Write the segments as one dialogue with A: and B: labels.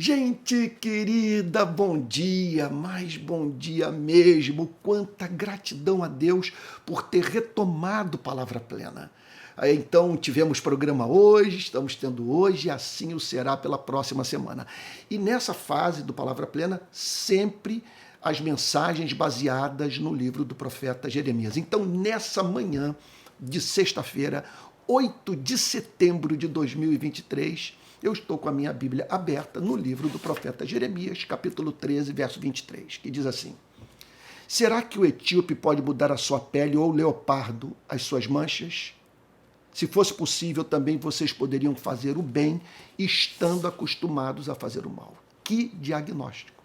A: Gente querida, bom dia, mas bom dia mesmo. Quanta gratidão a Deus por ter retomado Palavra Plena. Então, tivemos programa hoje, estamos tendo hoje, e assim o será pela próxima semana. E nessa fase do Palavra Plena, sempre as mensagens baseadas no livro do profeta Jeremias. Então, nessa manhã de sexta-feira, 8 de setembro de 2023, eu estou com a minha Bíblia aberta no livro do profeta Jeremias, capítulo 13, verso 23, que diz assim: Será que o etíope pode mudar a sua pele ou o leopardo as suas manchas? Se fosse possível, também vocês poderiam fazer o bem, estando acostumados a fazer o mal. Que diagnóstico!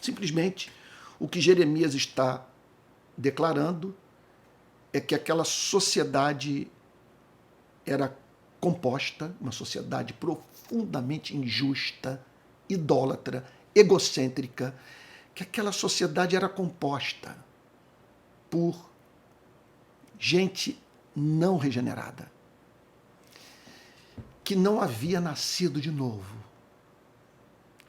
A: Simplesmente, o que Jeremias está declarando é que aquela sociedade era composta, uma sociedade profundamente injusta, idólatra, egocêntrica, que aquela sociedade era composta por gente não regenerada, que não havia nascido de novo,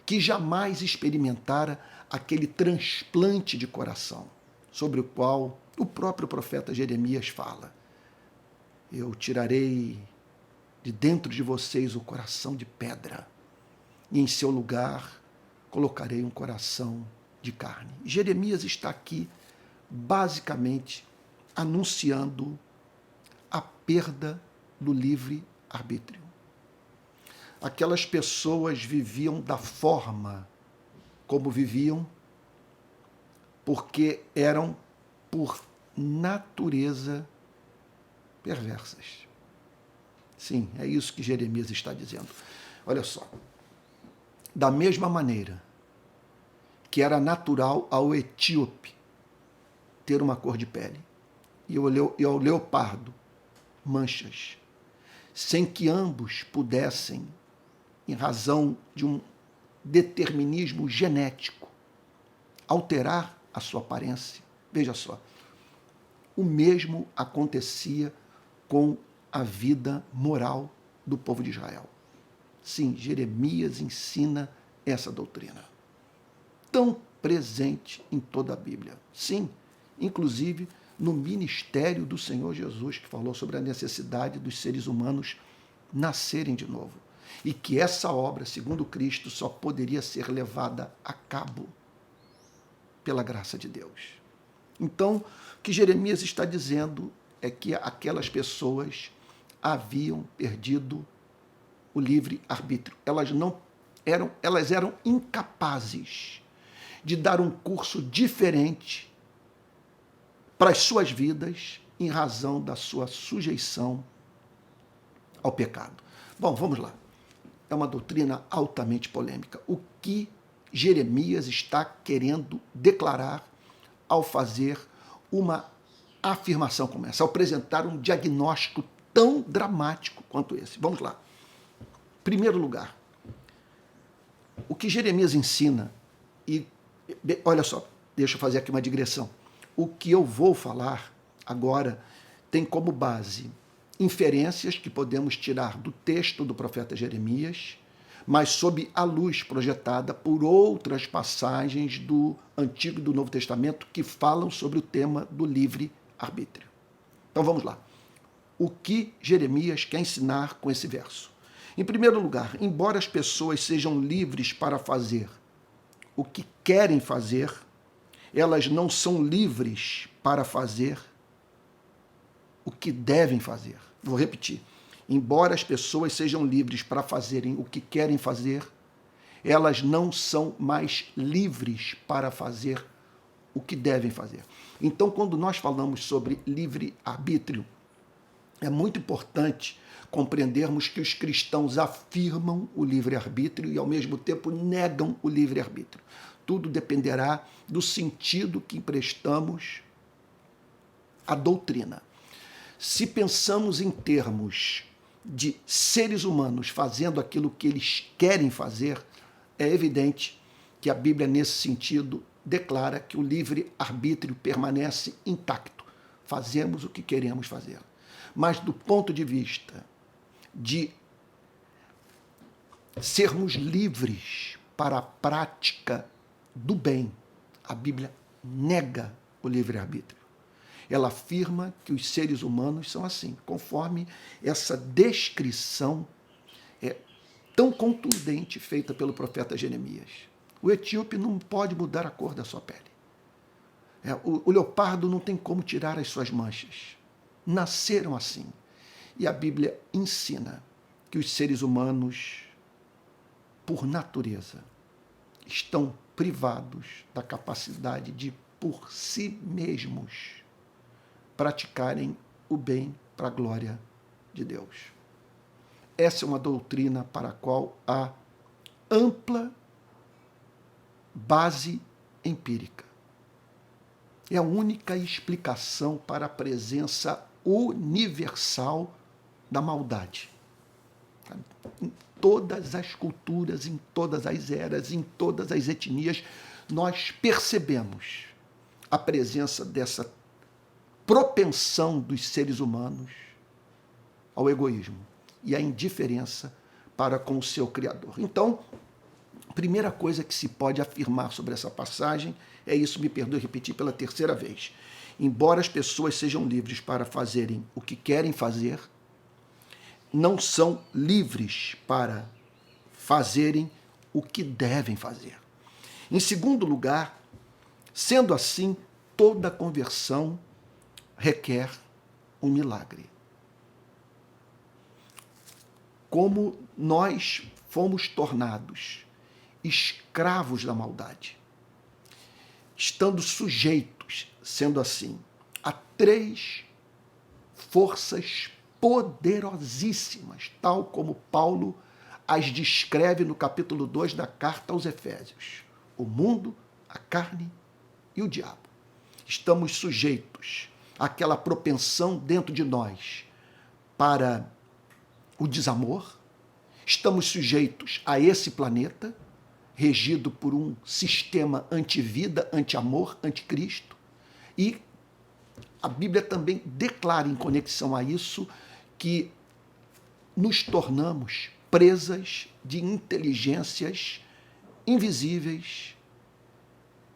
A: que jamais experimentara aquele transplante de coração, sobre o qual o próprio profeta Jeremias fala. Eu tirarei de dentro de vocês o coração de pedra, e em seu lugar colocarei um coração de carne. Jeremias está aqui, basicamente, anunciando a perda do livre-arbítrio. Aquelas pessoas viviam da forma como viviam, porque eram, por natureza, perversas. Sim, é isso que Jeremias está dizendo. Olha só. Da mesma maneira que era natural ao etíope ter uma cor de pele e ao leopardo manchas, sem que ambos pudessem, em razão de um determinismo genético, alterar a sua aparência. Veja só, o mesmo acontecia com a vida moral do povo de Israel. Sim, Jeremias ensina essa doutrina, tão presente em toda a Bíblia. Sim, inclusive no ministério do Senhor Jesus, que falou sobre a necessidade dos seres humanos nascerem de novo. E que essa obra, segundo Cristo, só poderia ser levada a cabo pela graça de Deus. Então, o que Jeremias está dizendo é que aquelas pessoas haviam perdido o livre-arbítrio. Elas eram incapazes de dar um curso diferente para as suas vidas em razão da sua sujeição ao pecado. Bom, vamos lá. É uma doutrina altamente polêmica. O que Jeremias está querendo declarar ao fazer uma afirmação como essa, ao apresentar um diagnóstico tão dramático quanto esse? Vamos lá. Primeiro lugar, o que Jeremias ensina, e olha só, deixa eu fazer aqui uma digressão. O que eu vou falar agora tem como base inferências que podemos tirar do texto do profeta Jeremias, mas sob a luz projetada por outras passagens do Antigo e do Novo Testamento que falam sobre o tema do livre-arbítrio. Então vamos lá. O que Jeremias quer ensinar com esse verso? Em primeiro lugar, embora as pessoas sejam livres para fazer o que querem fazer, elas não são livres para fazer o que devem fazer. Vou repetir. Embora as pessoas sejam livres para fazerem o que querem fazer, elas não são mais livres para fazer o que devem fazer. Então, quando nós falamos sobre livre-arbítrio, é muito importante compreendermos que os cristãos afirmam o livre-arbítrio e, ao mesmo tempo, negam o livre-arbítrio. Tudo dependerá do sentido que emprestamos à doutrina. Se pensamos em termos de seres humanos fazendo aquilo que eles querem fazer, é evidente que a Bíblia, nesse sentido, declara que o livre-arbítrio permanece intacto. Fazemos o que queremos fazer. Mas do ponto de vista de sermos livres para a prática do bem. A Bíblia nega o livre-arbítrio. Ela afirma que os seres humanos são assim, conforme essa descrição tão contundente feita pelo profeta Jeremias. O etíope não pode mudar a cor da sua pele. O leopardo não tem como tirar as suas manchas. Nasceram assim. E a Bíblia ensina que os seres humanos, por natureza, estão privados da capacidade de, por si mesmos, praticarem o bem para a glória de Deus. Essa é uma doutrina para a qual há ampla base empírica. É a única explicação para a presença universal da maldade. Em todas as culturas, em todas as eras, em todas as etnias, nós percebemos a presença dessa propensão dos seres humanos ao egoísmo e à indiferença para com o seu Criador. Então, a primeira coisa que se pode afirmar sobre essa passagem é isso, me perdoe repetir pela terceira vez. Embora as pessoas sejam livres para fazerem o que querem fazer, não são livres para fazerem o que devem fazer. Em segundo lugar, sendo assim, toda conversão requer um milagre. Como nós fomos tornados escravos da maldade, estando sujeitos, sendo assim, a 3 forças poderosíssimas, tal como Paulo as descreve no capítulo 2 da carta aos Efésios: o mundo, a carne e o diabo. Estamos sujeitos àquela propensão dentro de nós para o desamor, estamos sujeitos a esse planeta, regido por um sistema anti-vida, anti-amor, anticristo, e a Bíblia também declara em conexão a isso que nos tornamos presas de inteligências invisíveis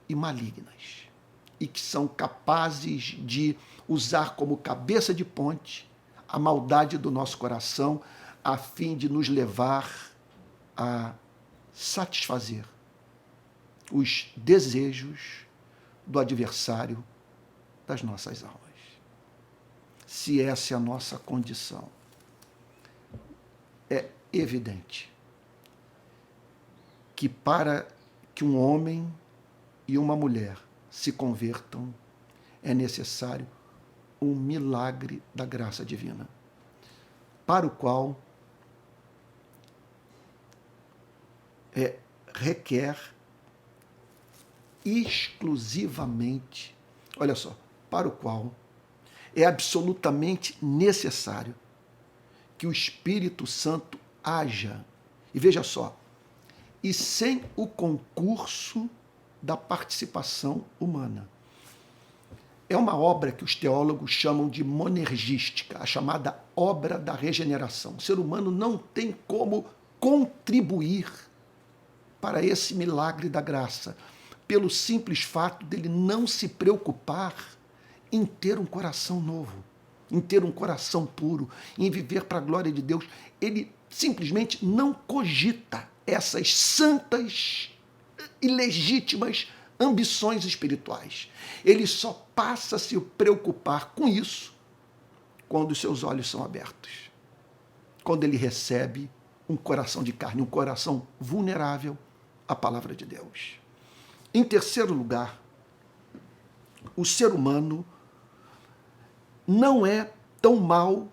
A: e malignas, e que são capazes de usar como cabeça de ponte a maldade do nosso coração, a fim de nos levar a satisfazer os desejos do adversário das nossas almas. Se essa é a nossa condição, é evidente que para que um homem e uma mulher se convertam, é necessário um milagre da graça divina, para o qual requer exclusivamente, olha só, para o qual é absolutamente necessário que o Espírito Santo haja. E veja só, e sem o concurso da participação humana. É uma obra que os teólogos chamam de monergística, a chamada obra da regeneração. O ser humano não tem como contribuir para esse milagre da graça, pelo simples fato dele não se preocupar em ter um coração novo, em ter um coração puro, em viver para a glória de Deus. Ele simplesmente não cogita essas santas e legítimas ambições espirituais. Ele só passa a se preocupar com isso quando os seus olhos são abertos, quando ele recebe um coração de carne, um coração vulnerável à palavra de Deus. Em terceiro lugar, o ser humano não é tão mau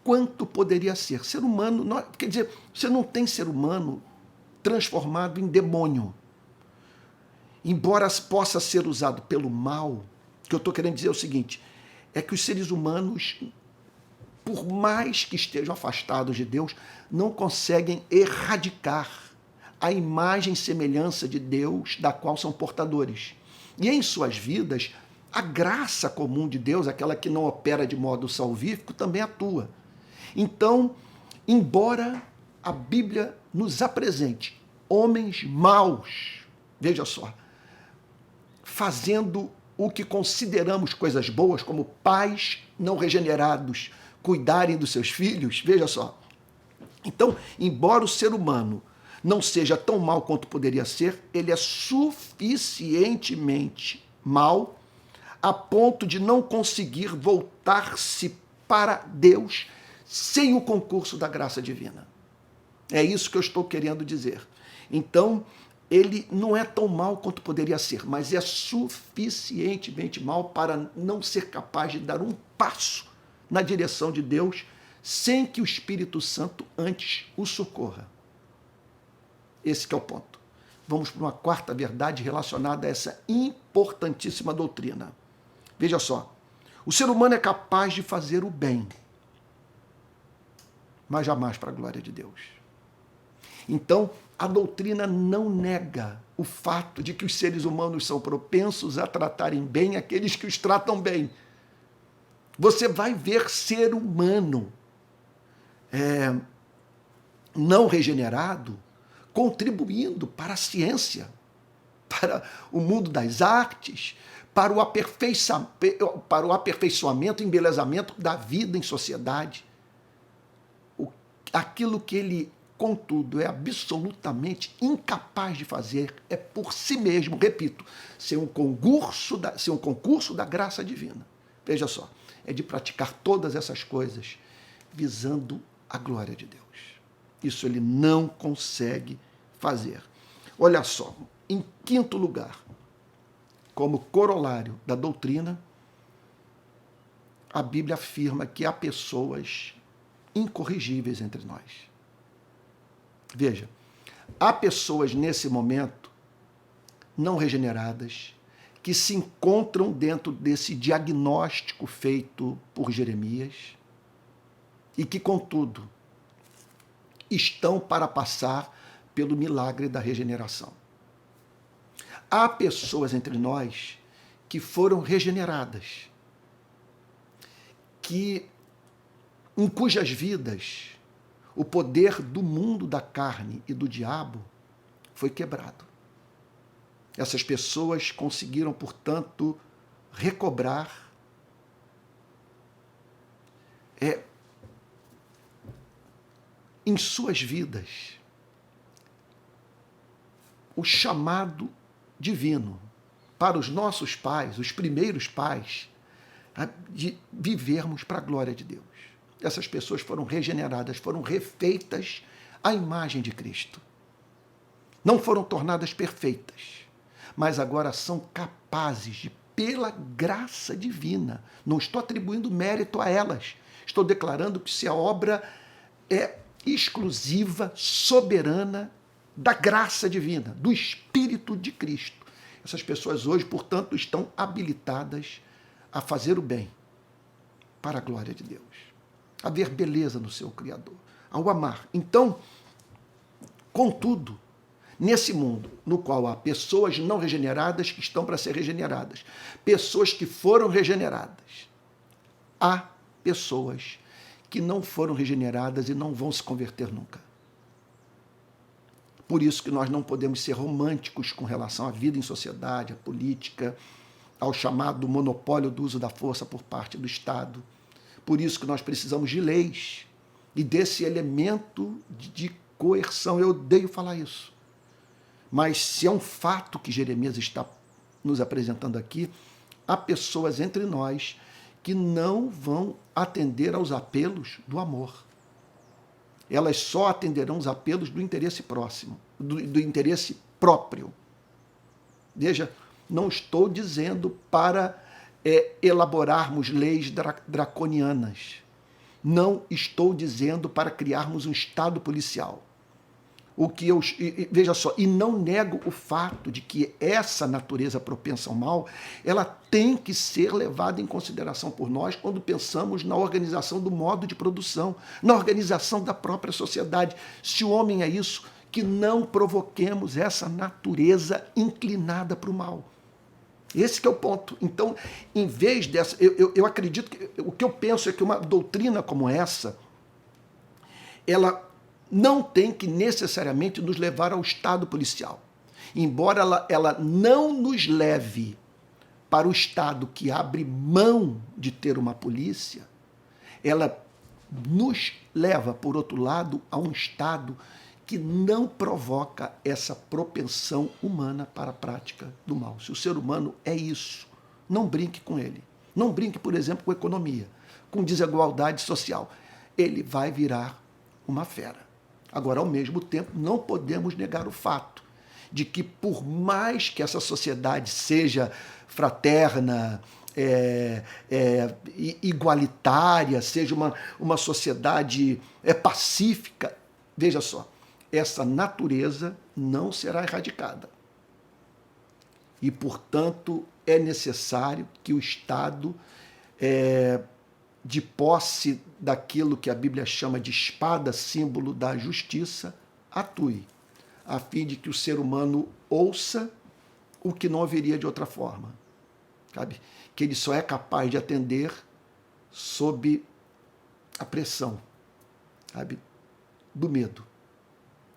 A: quanto poderia ser. Ser humano, quer dizer, você não tem ser humano transformado em demônio. Embora possa ser usado pelo mal, o que eu estou querendo dizer é o seguinte, é que os seres humanos, por mais que estejam afastados de Deus, não conseguem erradicar a imagem e semelhança de Deus da qual são portadores. E em suas vidas, a graça comum de Deus, aquela que não opera de modo salvífico, também atua. Então, embora a Bíblia nos apresente homens maus, veja só, fazendo o que consideramos coisas boas, como pais não regenerados cuidarem dos seus filhos, veja só. Então, embora o ser humano não seja tão mau quanto poderia ser, ele é suficientemente mau a ponto de não conseguir voltar-se para Deus sem o concurso da graça divina. É isso que eu estou querendo dizer. Então, ele não é tão mau quanto poderia ser, mas é suficientemente mau para não ser capaz de dar um passo na direção de Deus sem que o Espírito Santo antes o socorra. Esse que é o ponto. Vamos para uma quarta verdade relacionada a essa importantíssima doutrina. Veja só, o ser humano é capaz de fazer o bem, mas jamais para a glória de Deus. Então, a doutrina não nega o fato de que os seres humanos são propensos a tratarem bem aqueles que os tratam bem. Você vai ver ser humano não regenerado contribuindo para a ciência, para o mundo das artes, para o aperfeiçoamento e embelezamento da vida em sociedade. Aquilo que ele, contudo, é absolutamente incapaz de fazer é por si mesmo, repito, ser um concurso da graça divina. Veja só, é de praticar todas essas coisas visando a glória de Deus. Isso ele não consegue fazer. Olha só, em quinto lugar, como corolário da doutrina, a Bíblia afirma que há pessoas incorrigíveis entre nós. Veja, há pessoas nesse momento não regeneradas que se encontram dentro desse diagnóstico feito por Jeremias e que, contudo, estão para passar pelo milagre da regeneração. Há pessoas entre nós que foram regeneradas, em cujas vidas o poder do mundo da carne e do diabo foi quebrado. Essas pessoas conseguiram, portanto, recobrar em suas vidas o chamado divino para os nossos pais, os primeiros pais, de vivermos para a glória de Deus. Essas pessoas foram regeneradas, foram refeitas à imagem de Cristo. Não foram tornadas perfeitas, mas agora são capazes de, pela graça divina, não estou atribuindo mérito a elas, estou declarando que se a obra é exclusiva, soberana da graça divina, do Espírito de Cristo. Essas pessoas hoje, portanto, estão habilitadas a fazer o bem para a glória de Deus, a ver beleza no seu Criador, ao amar. Então, contudo, nesse mundo no qual há pessoas não regeneradas que estão para ser regeneradas, pessoas que foram regeneradas, há pessoas que não foram regeneradas e não vão se converter nunca. Por isso que nós não podemos ser românticos com relação à vida em sociedade, à política, ao chamado monopólio do uso da força por parte do Estado. Por isso que nós precisamos de leis e desse elemento de coerção. Eu odeio falar isso. Mas se é um fato que Jeremias está nos apresentando aqui, há pessoas entre nós que não vão atender aos apelos do amor. Elas só atenderão os apelos do interesse próximo, do interesse próprio. Veja, não estou dizendo para elaborarmos leis draconianas. Não estou dizendo para criarmos um Estado policial. Veja só, e não nego o fato de que essa natureza propensa ao mal, ela tem que ser levada em consideração por nós quando pensamos na organização do modo de produção, na organização da própria sociedade. Se o homem é isso, que não provoquemos essa natureza inclinada para o mal. Esse que é o ponto. Então, em vez dessa, eu acredito que o que eu penso é que uma doutrina como essa, ela não tem que necessariamente nos levar ao estado policial. Embora ela não nos leve para o estado que abre mão de ter uma polícia, ela nos leva, por outro lado, a um estado que não provoca essa propensão humana para a prática do mal. Se o ser humano é isso, não brinque com ele. Não brinque, por exemplo, com economia, com desigualdade social. Ele vai virar uma fera. Agora, ao mesmo tempo, não podemos negar o fato de que, por mais que essa sociedade seja fraterna, igualitária, seja uma sociedade pacífica, veja só, essa natureza não será erradicada. E, portanto, é necessário que o Estado, de posse daquilo que a Bíblia chama de espada, símbolo da justiça, atue, a fim de que o ser humano ouça o que não haveria de outra forma. Sabe? Que ele só é capaz de atender sob a pressão, sabe? Do medo,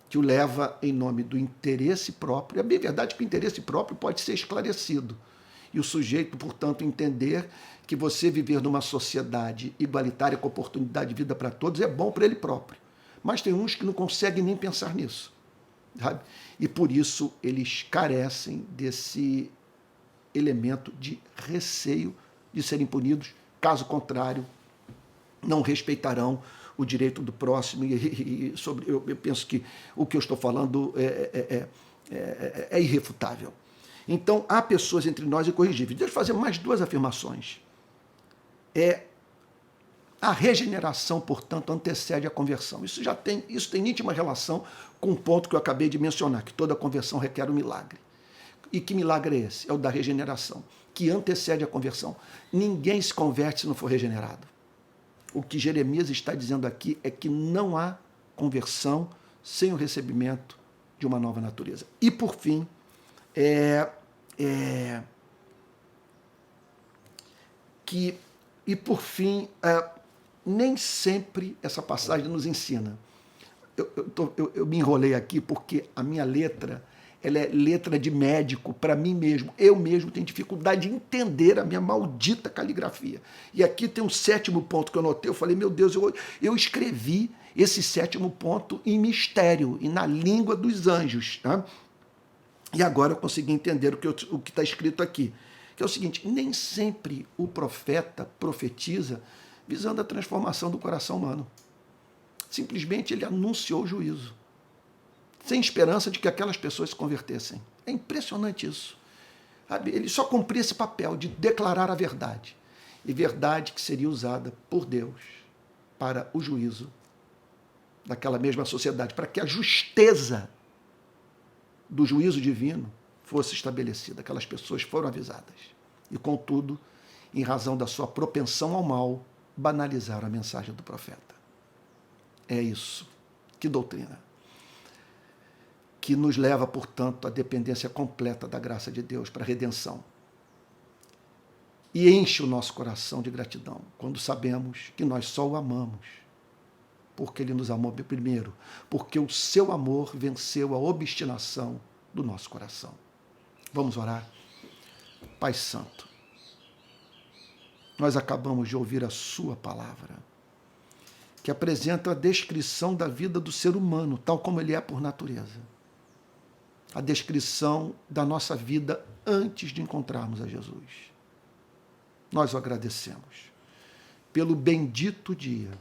A: que o leva em nome do interesse próprio. É bem verdade que o interesse próprio pode ser esclarecido. E o sujeito, portanto, entender que você viver numa sociedade igualitária com oportunidade de vida para todos é bom para ele próprio. Mas tem uns que não conseguem nem pensar nisso. Sabe? E por isso eles carecem desse elemento de receio de serem punidos. Caso contrário, não respeitarão o direito do próximo. Eu penso que o que eu estou falando é irrefutável. Então, há pessoas entre nós incorrigíveis. Deixa eu fazer mais duas afirmações. A regeneração, portanto, antecede a conversão. Isso tem íntima relação com o ponto que eu acabei de mencionar, que toda conversão requer um milagre. E que milagre é esse? É o da regeneração, que antecede a conversão. Ninguém se converte se não for regenerado. O que Jeremias está dizendo aqui é que não há conversão sem o recebimento de uma nova natureza. E, por fim, nem sempre essa passagem nos ensina. Eu me enrolei aqui porque a minha letra, ela é letra de médico para mim mesmo. Eu mesmo tenho dificuldade de entender a minha maldita caligrafia. E aqui tem um sétimo ponto que eu notei. Eu falei, meu Deus, eu escrevi esse sétimo ponto em mistério e na língua dos anjos. Tá? E agora eu consegui entender o que está escrito aqui. Que é o seguinte, nem sempre o profeta profetiza visando a transformação do coração humano. Simplesmente ele anunciou o juízo, sem esperança de que aquelas pessoas se convertessem. É impressionante isso. Ele só cumpria esse papel de declarar a verdade. E verdade que seria usada por Deus para o juízo daquela mesma sociedade, para que a justeza do juízo divino fosse estabelecida. Aquelas pessoas foram avisadas. E, contudo, em razão da sua propensão ao mal, banalizaram a mensagem do profeta. É isso. Que doutrina. Que nos leva, portanto, à dependência completa da graça de Deus para a redenção. E enche o nosso coração de gratidão quando sabemos que nós só o amamos porque ele nos amou primeiro, porque o seu amor venceu a obstinação do nosso coração. Vamos orar? Pai Santo, nós acabamos de ouvir a sua palavra, que apresenta a descrição da vida do ser humano, tal como ele é por natureza. A descrição da nossa vida antes de encontrarmos a Jesus. Nós o agradecemos pelo bendito dia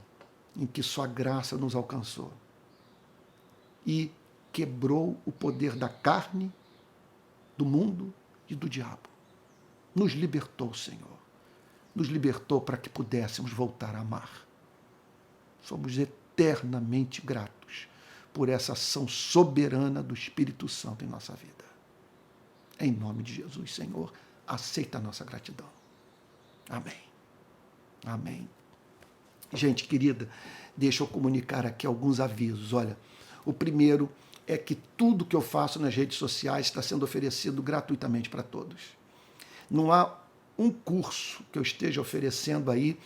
A: em que sua graça nos alcançou e quebrou o poder da carne, do mundo e do diabo. Nos libertou, Senhor. Nos libertou para que pudéssemos voltar a amar. Somos eternamente gratos por essa ação soberana do Espírito Santo em nossa vida. Em nome de Jesus, Senhor, aceita a nossa gratidão. Amém. Amém. Gente querida, deixa eu comunicar aqui alguns avisos. Olha, o primeiro é que tudo que eu faço nas redes sociais está sendo oferecido gratuitamente para todos. Não há um curso que eu esteja oferecendo aí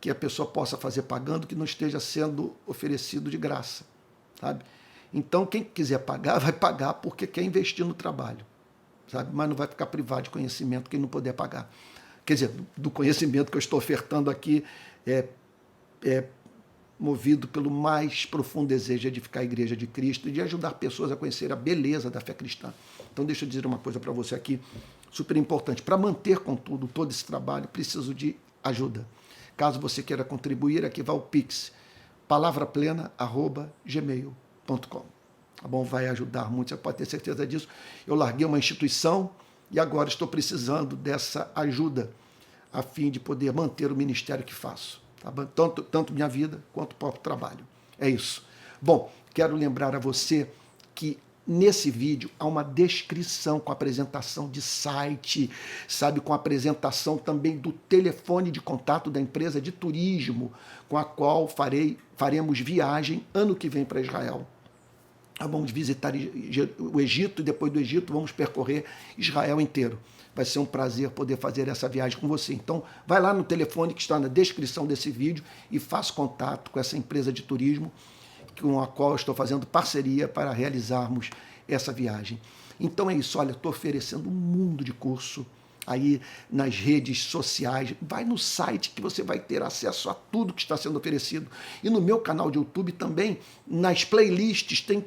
A: que a pessoa possa fazer pagando que não esteja sendo oferecido de graça. sabe? Então, quem quiser pagar, vai pagar porque quer investir no trabalho, sabe? Mas não vai ficar privado de conhecimento quem não puder pagar. Quer dizer, do conhecimento que eu estou ofertando aqui é movido pelo mais profundo desejo de edificar a Igreja de Cristo e de ajudar pessoas a conhecer a beleza da fé cristã. Então, deixa eu dizer uma coisa para você aqui, super importante. Para manter, contudo, todo esse trabalho, preciso de ajuda. Caso você queira contribuir, aqui vai o Pix, palavraplena@gmail.com. Tá bom? Vai ajudar muito, você pode ter certeza disso. Eu larguei uma instituição e agora estou precisando dessa ajuda a fim de poder manter o ministério que faço. Tá bom? Tanto minha vida quanto o próprio trabalho. É isso. Bom, quero lembrar a você que nesse vídeo há uma descrição com apresentação de site, sabe, com apresentação também do telefone de contato da empresa de turismo com a qual faremos viagem ano que vem para Israel. Vamos visitar o Egito e depois do Egito vamos percorrer Israel inteiro. Vai ser um prazer poder fazer essa viagem com você. Então, vai lá no telefone que está na descrição desse vídeo e faça contato com essa empresa de turismo com a qual eu estou fazendo parceria para realizarmos essa viagem. Então é isso, olha, estou oferecendo um mundo de curso aí nas redes sociais. Vai no site que você vai ter acesso a tudo que está sendo oferecido. E no meu canal de YouTube também, nas playlists, tem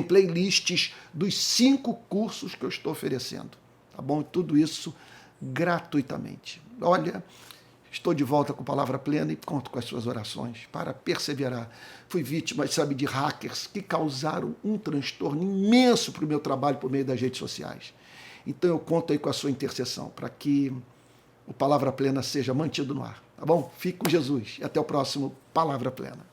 A: playlists dos 5 cursos que eu estou oferecendo. Tá bom? Tudo isso gratuitamente. Olha, estou de volta com Palavra Plena e conto com as suas orações para perseverar. Fui vítima, sabe, de hackers que causaram um transtorno imenso para o meu trabalho por meio das redes sociais. Então eu conto aí com a sua intercessão para que o Palavra Plena seja mantido no ar. Tá bom? Fique com Jesus e até o próximo Palavra Plena.